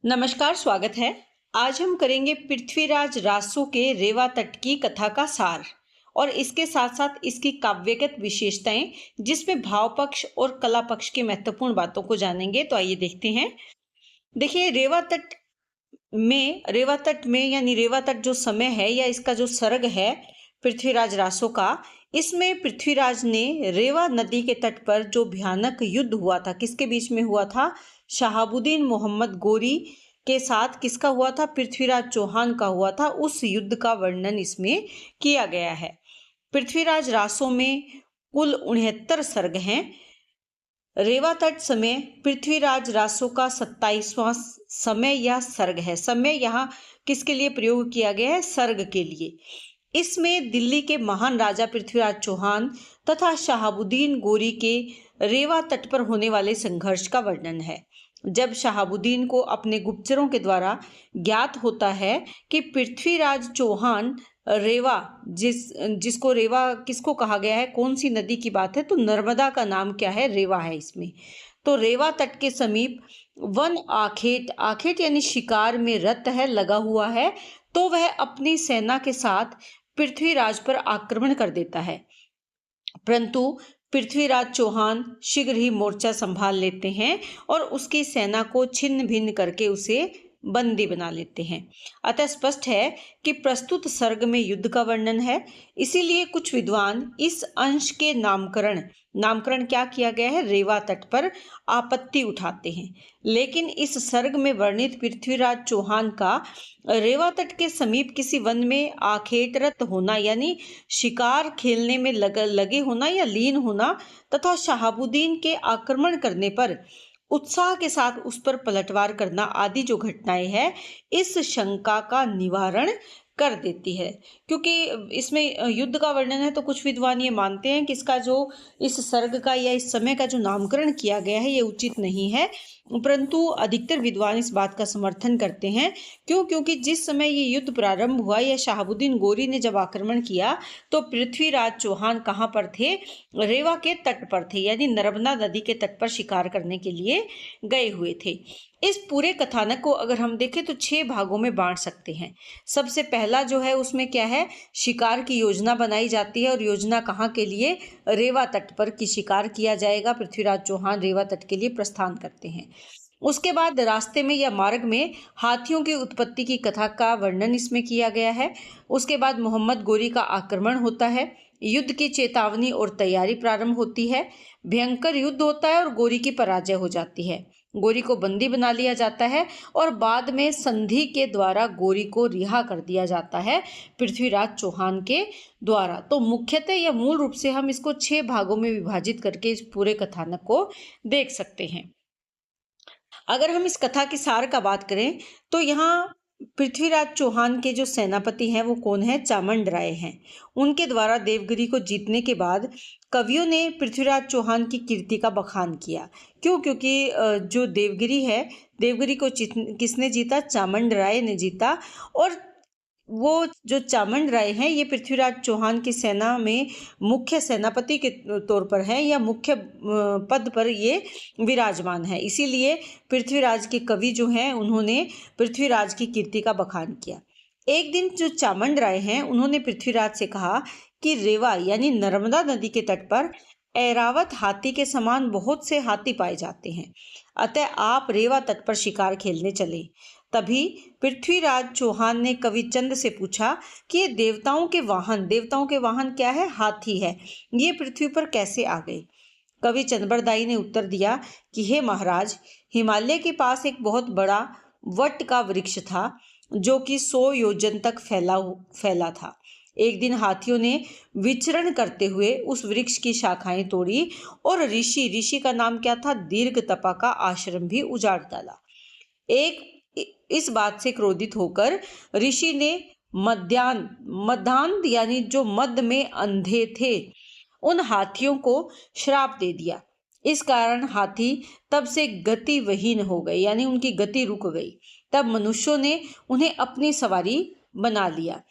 नमस्कार, स्वागत है। आज हम करेंगे पृथ्वीराज रासो के रेवा तट की कथा का सार और इसके साथ साथ इसकी काव्यगत विशेषताएं, जिसमें भाव पक्ष और कला पक्ष की महत्वपूर्ण बातों को जानेंगे। तो आइए देखते हैं। देखिए, रेवा तट में यानी रेवा तट जो समय है या इसका जो सर्ग है पृथ्वीराज रासो का, इसमें पृथ्वीराज ने रेवा नदी के तट पर जो भयानक युद्ध हुआ था, किसके बीच में हुआ था? शहाबुद्दीन मोहम्मद गोरी के साथ किसका हुआ था? पृथ्वीराज चौहान का हुआ था। उस युद्ध का वर्णन इसमें किया गया है। पृथ्वीराज रासो में कुल 69 सर्ग हैं। रेवा तट समय पृथ्वीराज रासो का 27वां समय या सर्ग है। समय यहाँ किसके लिए प्रयोग किया गया है? सर्ग के लिए। इसमें दिल्ली के महान राजा पृथ्वीराज चौहान तथा शहाबुद्दीन गोरी के रेवा तट पर होने वाले संघर्ष का वर्णन है। जब शहाबुद्दीन को अपने गुप्तचरों के द्वारा ज्ञात होता है कि पृथ्वीराज चौहान रेवा, जिसको रेवा किसको कहा गया है, कौन सी नदी की बात है? तो नर्मदा का नाम क्या है? रेवा है इसमें। तो रेवा तट के समीप वन आखेट यानी शिकार में रत है, लगा हुआ है। तो वह अपनी सेना के साथ पृथ्वीराज पर आक्रमण कर देता है, परंतु पृथ्वीराज चौहान शीघ्र ही मोर्चा संभाल लेते हैं और उसकी सेना को छिन्न भिन्न करके उसे बंदी बना लेते हैं। अतः स्पष्ट है कि प्रस्तुत सर्ग में युद्ध का वर्णन है। इसीलिए कुछ विद्वान इस अंश के नामकरण क्या किया गया है? रेवा तट पर आपत्ति उठाते हैं। लेकिन इस सर्ग में वर्णित पृथ्वीराज चौहान का रेवा तट के समीप किसी वन में आखेटरत होना यानी शिकार खेलने में लगे होना या लीन होना तथा शहाबुद्दीन के आक्रमण करने पर उत्साह के साथ उस पर पलटवार करना आदि जो घटनाएं हैं, इस शंका का निवारण कर देती है। क्योंकि इसमें युद्ध का वर्णन है, तो कुछ विद्वान ये मानते हैं कि इसका जो इस सर्ग का या इस समय का जो नामकरण किया गया है ये उचित नहीं है, परंतु अधिकतर विद्वान इस बात का समर्थन करते हैं। क्योंकि जिस समय ये युद्ध प्रारंभ हुआ या शहाबुद्दीन गोरी ने जब आक्रमण किया, तो पृथ्वीराज चौहान कहाँ पर थे? रेवा के तट पर थे, यानी नर्मदा नदी के तट पर शिकार करने के लिए गए हुए थे। इस पूरे कथानक को अगर हम देखें तो 6 भागों में बांट सकते हैं। सबसे पहला जो है उसमें क्या है? शिकार की योजना बनाई जाती है, और योजना कहाँ के लिए? रेवा तट पर की शिकार किया जाएगा। पृथ्वीराज चौहान रेवा तट के लिए प्रस्थान करते हैं। उसके बाद रास्ते में या मार्ग में हाथियों की उत्पत्ति की कथा का वर्णन इसमें किया गया है। उसके बाद मोहम्मद गोरी का आक्रमण होता है, युद्ध की चेतावनी और तैयारी प्रारंभ होती है। भयंकर युद्ध होता है और गोरी की पराजय हो जाती है। गोरी को बंदी बना लिया जाता है और बाद में संधि के द्वारा गोरी को रिहा कर दिया जाता है पृथ्वीराज चौहान के द्वारा। तो मुख्यतः या मूल रूप से हम इसको 6 भागों में विभाजित करके इस पूरे कथानक को देख सकते हैं। अगर हम इस कथा की सार का बात करें तो यहाँ पृथ्वीराज चौहान के जो सेनापति हैं वो कौन है? चामंड राय हैं। उनके द्वारा देवगिरी को जीतने के बाद कवियों ने पृथ्वीराज चौहान की कीर्ति का बखान किया। क्योंकि जो देवगिरी है, देवगिरी को किसने जीता? चामंड राय ने जीता। और वो जो चामंड राय हैं ये पृथ्वीराज चौहान की सेना में मुख्य सेनापति के तौर पर है या मुख्य पद पर ये विराजमान है। इसीलिए पृथ्वीराज के कवि जो हैं उन्होंने पृथ्वीराज की कीर्ति का बखान किया। एक दिन जो चामंड राय हैं उन्होंने पृथ्वीराज से कहा कि रेवा यानी नर्मदा नदी के तट पर ऐरावत हाथी के समान बहुत से हाथी पाए जाते हैं, अतः आप रेवा तट पर शिकार खेलने चले। तभी पृथ्वीराज चौहान ने कवि चंद से पूछा कि ये देवताओं के वाहन क्या है? हाथी है, ये पृथ्वी पर कैसे आ गए? कवि चंद्रबरदाई ने उत्तर दिया कि हे महाराज, हिमालय के पास एक बहुत बड़ा वट का वृक्ष था जो कि 100 योजन तक फैला था। एक दिन हाथियों ने विचरण करते हुए उस वृक्ष की शाखाएं तोड़ी और ऋषि का नाम क्या था? दीर्घतपा का आश्रम भी उजाड़ डाला। इस बात से क्रोधित होकर ऋषि ने मदांध यानी जो मद में अंधे थे उन हाथियों को श्राप दे दिया। इस कारण हाथी तब से गतिविहीन हो गए, यानी उनकी गति रुक गई। तब मनुष्यों ने उन्हें अपनी सवारी बना लिया।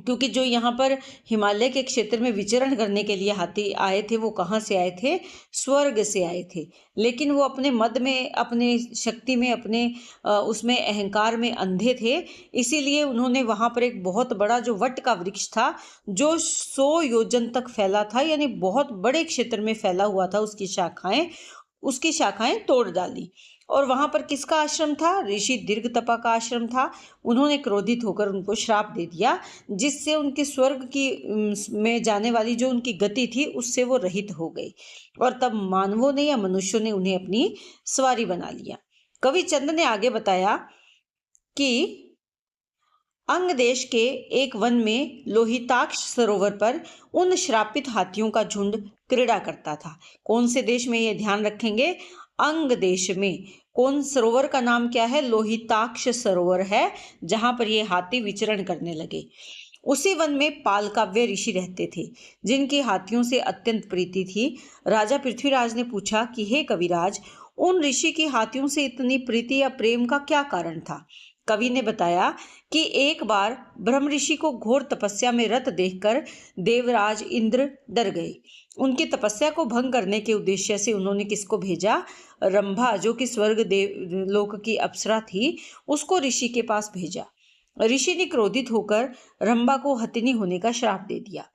क्योंकि जो यहाँ पर हिमालय के क्षेत्र में विचरण करने के लिए हाथी आए थे वो कहाँ से आए थे? स्वर्ग से आए थे। लेकिन वो अपने मद में, अपने शक्ति में, अपने उसमें अहंकार में अंधे थे। इसीलिए उन्होंने वहाँ पर एक बहुत बड़ा जो वट का वृक्ष था जो 100 योजन तक फैला था, यानी बहुत बड़े क्षेत्र में फैला हुआ था, उसकी शाखाएं तोड़ डाली। और वहां पर किसका आश्रम था? ऋषि दीर्घतपा का आश्रम था। उन्होंने क्रोधित होकर उनको श्राप दे दिया, जिससे उनके स्वर्ग की में जाने वाली जो उनकी गति थी उससे वो रहित हो गई। और तब मानवों ने या मनुष्यों ने उन्हें अपनी सवारी बना लिया। कवि चंद ने आगे बताया कि अंग देश के एक वन में लोहिताक्ष सरोवर पर उन श्रापित हाथियों का झुंड क्रीड़ा करता था। कौन से देश में? ये ध्यान रखेंगे, अंग देश में। कौन सरोवर का नाम क्या है? लोहिताक्ष सरोवर है, जहां पर ये हाथी विचरण करने लगे। उसी वन में पालकाव्य ऋषि रहते थे, जिनकी हाथियों से अत्यंत प्रीति थी। राजा पृथ्वीराज ने पूछा कि हे कविराज, उन ऋषि की हाथियों से इतनी प्रीति या प्रेम का क्या कारण था? कवि ने बताया कि एक बार ब्रह्म ऋषि को घोर तपस्या में रत देखकर देवराज इंद्र डर गए। उनकी तपस्या को भंग करने के उद्देश्य से उन्होंने किसको भेजा? रंभा, जो कि स्वर्ग देव लोक की अप्सरा थी, उसको ऋषि के पास भेजा। ऋषि ने क्रोधित होकर रंभा को हथिनी होने का श्राप दे दिया।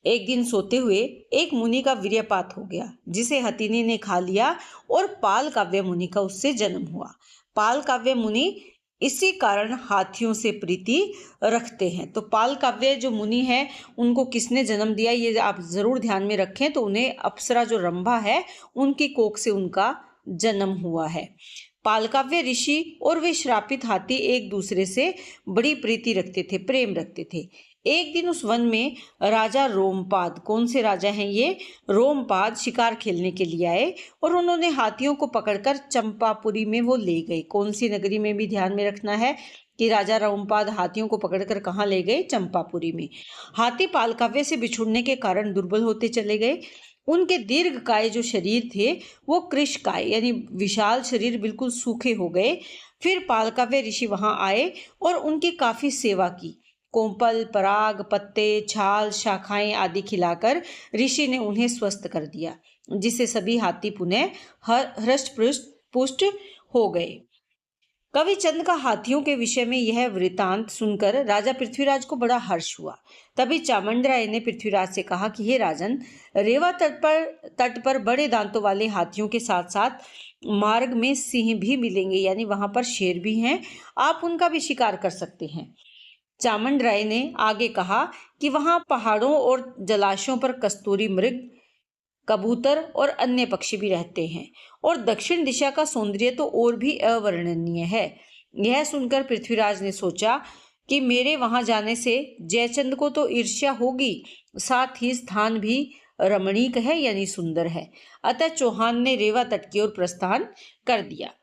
एक दिन सोते हुए एक मुनि का वीर्यपात हो गया, जिसे हथिनी ने खा लिया और पाल काव्य मुनि का उससे जन्म हुआ। पाल काव्य मुनि इसी कारण हाथियों से प्रीति रखते हैं। तो पाल काव्य जो मुनि है उनको किसने जन्म दिया, ये आप जरूर ध्यान में रखें। तो उन्हें अप्सरा जो रंभा है उनकी कोख से उनका जन्म हुआ है। पालकाव्य ऋषि और वे श्रापित हाथी एक दूसरे से बड़ी प्रीति रखते थे, प्रेम रखते थे। एक दिन उस वन में राजा रोमपाद, कौन से राजा हैं ये? रोमपाद शिकार खेलने के लिए आए और उन्होंने हाथियों को पकड़कर चंपापुरी में वो ले गए। कौन सी नगरी में भी ध्यान में रखना है कि राजा रोमपाद हाथियों को पकड़कर कहाँ ले गए? चंपापुरी में। हाथी पालकाव्य से बिछुड़ने के कारण दुर्बल होते चले गए। उनके दीर्घकाय जो शरीर थे वो कृशकाय, यानी विशाल शरीर, बिल्कुल सूखे हो गए। फिर पालकाव्य ऋषि वहां आए और उनकी काफी सेवा की। कोंपल, पराग, पत्ते, छाल, शाखाएं आदि खिलाकर ऋषि ने उन्हें स्वस्थ कर दिया, जिससे सभी हाथी पुनः हृष्ट पुष्ट हो गए। कवि चंद का हाथियों के विषय में यह वृतांत सुनकर राजा पृथ्वीराज को बड़ा हर्ष हुआ। तभी चामुंडराय ने पृथ्वीराज से कहा कि हे राजन, रेवा तट पर बड़े दांतों वाले हाथियों के साथ साथ मार्ग में सिंह भी मिलेंगे, यानी वहां पर शेर भी हैं, आप उनका भी शिकार कर सकते हैं। चामुंडराय ने आगे कहा कि वहां पहाड़ों और जलाशयों पर कस्तूरी मृग, कबूतर और अन्य पक्षी भी रहते हैं, और दक्षिण दिशा का सौंदर्य तो और भी अवर्णनीय है। यह सुनकर पृथ्वीराज ने सोचा कि मेरे वहां जाने से जयचंद को तो ईर्ष्या होगी, साथ ही स्थान भी रमणीक है, यानी सुंदर है। अतः चौहान ने रेवा तट की ओर प्रस्थान कर दिया।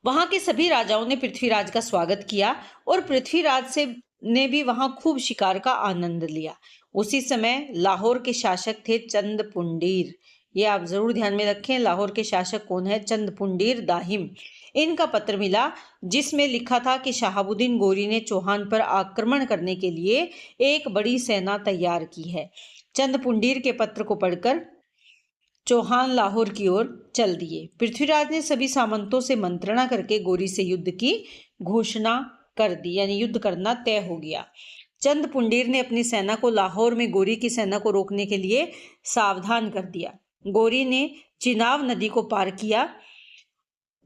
वहां के सभी राजाओं ने पृथ्वीराज का स्वागत किया और पृथ्वीराज ने भी वहां खूब शिकार का आनंद लिया। उसी समय लाहौर के शासक थे चंदपुंडीर। ये आप जरूर ध्यान में रखें, लाहौर के शासक कौन है? चंदपुंडीर दाहिम। इनका पत्र मिला जिसमें लिखा था कि शहाबुद्दीन गोरी ने चौहान पर आक्रमण करने के लिए एक बड़ी सेना तैयार की है। चंदपुंडीर के पत्र को पढ़कर चौहान लाहौर की ओर चल दिए। पृथ्वीराज ने सभी सामंतों से मंत्रणा करके गोरी से युद्ध की घोषणा कर दी, यानी युद्ध करना तय हो गया। चंदपुंडीर ने अपनी सेना को लाहौर में गोरी की सेना को रोकने के लिए सावधान कर दिया। गोरी ने चिनाब नदी को पार किया,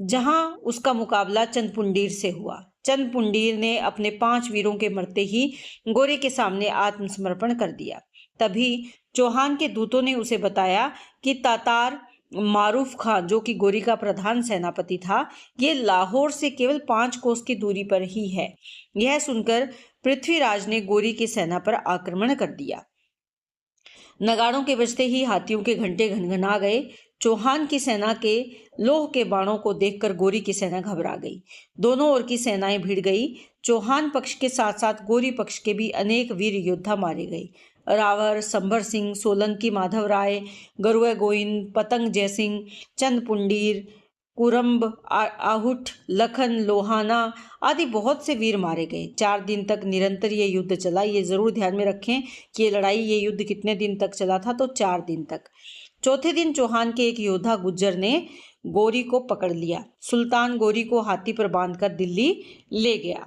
जहां उसका मुकाबला चंदपुंडीर से हुआ। चंदपुंडीर ने अपने 5 वीरों के मरते ही गोरी के सामने आत्मसमर्पण कर दिया। तभी चौहान के दूतों ने उसे बताया कि तातार मारूफ खान, जो कि गोरी का प्रधान सेनापति था, ये लाहौर से केवल 5 कोस की दूरी पर ही है। यह सुनकर पृथ्वीराज ने गोरी की सेना पर आक्रमण कर दिया। नगाड़ों के बजते ही हाथियों के घंटे घनघना गए। चौहान की सेना के लोह के बाणों को देखकर गोरी की सेना घबरा गई। दोनों ओर की सेनाएं भिड़ गई। चौहान पक्ष के साथ साथ गोरी पक्ष के भी अनेक वीर योद्धा मारे गए। रावर, संभर सिंह, सोलंकी माधव राय, गरुड़ गोविंद, पतंग जयसिंह, चंदपुंडीर कुरम्ब, आहुट, लखन, लोहाना आदि बहुत से वीर मारे गए। 4 दिन तक निरंतर ये युद्ध चला। ये जरूर ध्यान में रखें कि ये युद्ध कितने दिन तक चला था, तो 4 दिन तक। चौथे दिन चौहान के एक योद्धा गुज्जर ने गोरी को पकड़ लिया। सुल्तान गोरी को हाथी पर बांधकर दिल्ली ले गया।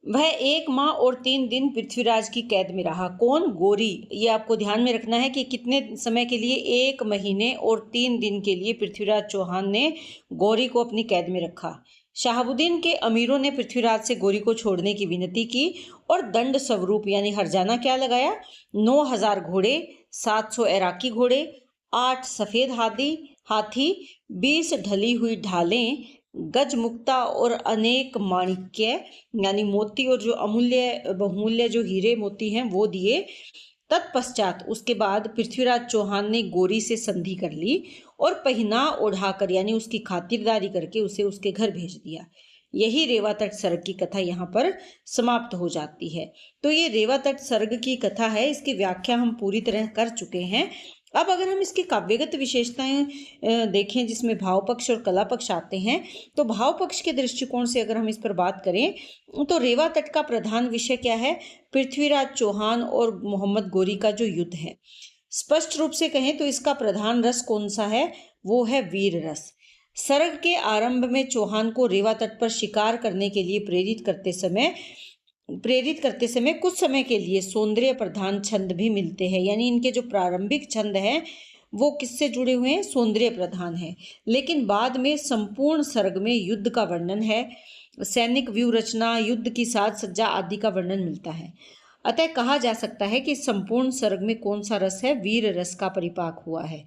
वह 1 माह और 3 दिन पृथ्वीराज की कैद में रहा। कौन? गोरी। ये आपको ध्यान में रखना है कि कितने समय के लिए, 1 महीने और 3 दिन के लिए पृथ्वीराज चौहान ने गोरी को अपनी कैद में रखा। शहाबुद्दीन के अमीरों ने पृथ्वीराज से गोरी को छोड़ने की विनती की और दंड स्वरूप यानी हर्जाना क्या लगाया? 9000 घोड़े, 700 इराकी घोड़े, 8 सफेद हाथी, 20 ढली हुई ढालें, गजमुक्ता और अनेक माणिक्य यानी मोती और जो अमूल्य बहुमूल्य जो हीरे मोती हैं वो दिए। तत्पश्चात उसके बाद पृथ्वीराज चौहान ने गोरी से संधि कर ली और पहना ओढ़ाकर यानी उसकी खातिरदारी करके उसे उसके घर भेज दिया। यही रेवा तट सर्ग की कथा यहाँ पर समाप्त हो जाती है। तो ये रेवा तट सर्ग की कथा है, इसकी व्याख्या हम पूरी तरह कर चुके हैं। अब अगर हम इसकी काव्यगत विशेषताएं देखें जिसमें भाव पक्ष और कला पक्ष आते हैं, तो भाव पक्ष के दृष्टिकोण से अगर हम इस पर बात करें तो रेवा तट का प्रधान विषय क्या है? पृथ्वीराज चौहान और मोहम्मद गोरी का जो युद्ध है। स्पष्ट रूप से कहें तो इसका प्रधान रस कौन सा है? वो है वीर रस। सर्ग के आरंभ में चौहान को रेवा तट पर शिकार करने के लिए प्रेरित करते समय कुछ समय के लिए सौंदर्य प्रधान छंद भी मिलते हैं, यानी इनके जो प्रारंभिक छंद हैं वो किससे जुड़े हुए हैं? सौंदर्य प्रधान है। लेकिन बाद में संपूर्ण सर्ग में युद्ध का वर्णन है, सैनिक व्यू रचना, युद्ध की साज सज्जा आदि का वर्णन मिलता है। अतः कहा जा सकता है कि संपूर्ण सर्ग में कौन सा रस है? वीर रस का परिपाक हुआ है।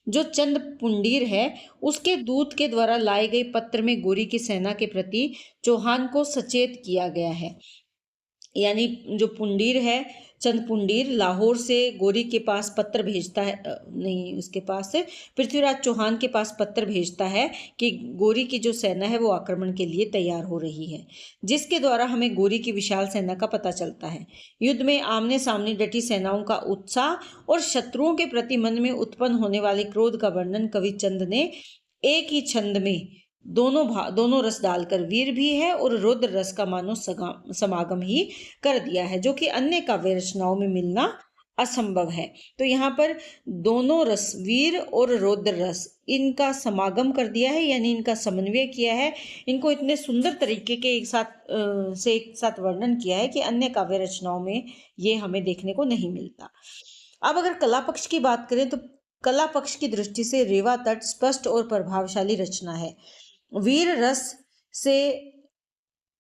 जो चंद पुंडीर है उसके दूत के द्वारा लाए गए पत्र में गोरी की सेना के प्रति चौहान को सचेत किया गया है। यानी जो पुंडीर है, चंद पुंडीर लाहौर से गोरी के पास पत्र भेजता है, उसके पास से पृथ्वीराज चौहान के पास पत्र भेजता है कि गोरी की जो सेना है वो आक्रमण के लिए तैयार हो रही है, जिसके द्वारा हमें गोरी की विशाल सेना का पता चलता है। युद्ध में आमने सामने डटी सेनाओं का उत्साह और शत्रुओं के प्रति मन में उत्पन्न होने वाले क्रोध का वर्णन कवि चंद ने एक ही छंद में दोनों रस डालकर वीर भी है और रुद्र रस का मानो समागम ही कर दिया है, जो कि अन्य काव्य रचनाओं में मिलना असंभव है। तो यहाँ पर दोनों रस, वीर और रुद्र रस, इनका समागम कर दिया है, यानी इनका समन्वय किया है। इनको इतने सुंदर तरीके के एक साथ वर्णन किया है कि अन्य काव्य रचनाओं में ये हमें देखने को नहीं मिलता। अब अगर कला पक्ष की बात करें तो कला पक्ष की दृष्टि से रेवा तट स्पष्ट और प्रभावशाली रचना है। वीर रस से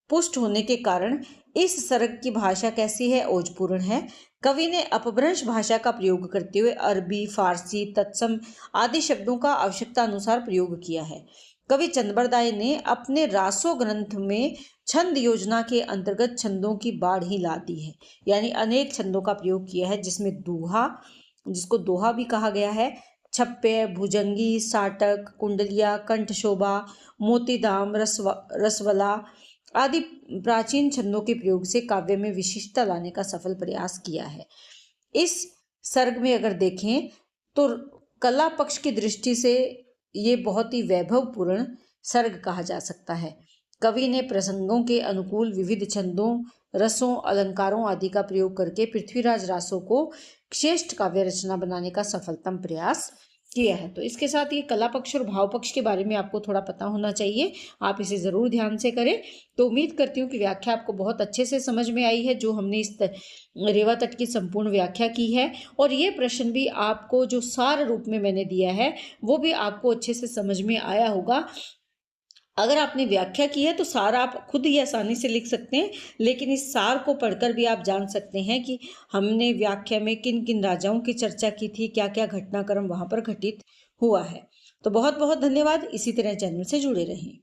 पुष्ट होने के कारण इस सर्ग की भाषा कैसी है? ओजपूर्ण है। कवि ने अपभ्रंश भाषा का प्रयोग करते हुए अरबी, फारसी, तत्सम आदि शब्दों का आवश्यकता अनुसार प्रयोग किया है। कवि चंद्रबरदाई ने अपने रासो ग्रंथ में छंद योजना के अंतर्गत छंदों की बाढ़ ही ला दी है, यानी अनेक छंदों का प्रयोग किया है, जिसमें दूहा, जिसको दोहा भी कहा गया है, छप्पे, भुजंगी, साटक, कुंडलिया, कंठशोभा, मोतीदाम, रसवला आदि प्राचीन छंदों के प्रयोग से काव्य में विशिष्टता लाने का सफल प्रयास किया है। इस सर्ग में अगर देखें तो कला पक्ष की दृष्टि से ये बहुत ही वैभवपूर्ण सर्ग कहा जा सकता है। कवि ने प्रसंगों के अनुकूल विविध छंदों, रसों, अलंकारों आदि का प्रयोग करके पृथ्वीराज रासों को श्रेष्ठ काव्य रचना बनाने का सफलतम प्रयास किया है। तो इसके साथ ये कला पक्ष और भाव पक्ष के बारे में आपको थोड़ा पता होना चाहिए, आप इसे ज़रूर ध्यान से करें। तो उम्मीद करती हूँ कि व्याख्या आपको बहुत अच्छे से समझ में आई है, जो हमने इस रेवा तट की संपूर्ण व्याख्या की है। और ये प्रश्न भी आपको जो सार रूप में मैंने दिया है वो भी आपको अच्छे से समझ में आया होगा। अगर आपने व्याख्या की है तो सार आप खुद ही आसानी से लिख सकते हैं, लेकिन इस सार को पढ़कर भी आप जान सकते हैं कि हमने व्याख्या में किन किन राजाओं की चर्चा की थी, क्या क्या घटनाक्रम वहाँ पर घटित हुआ है। तो बहुत बहुत धन्यवाद। इसी तरह चैनल से जुड़े रहें।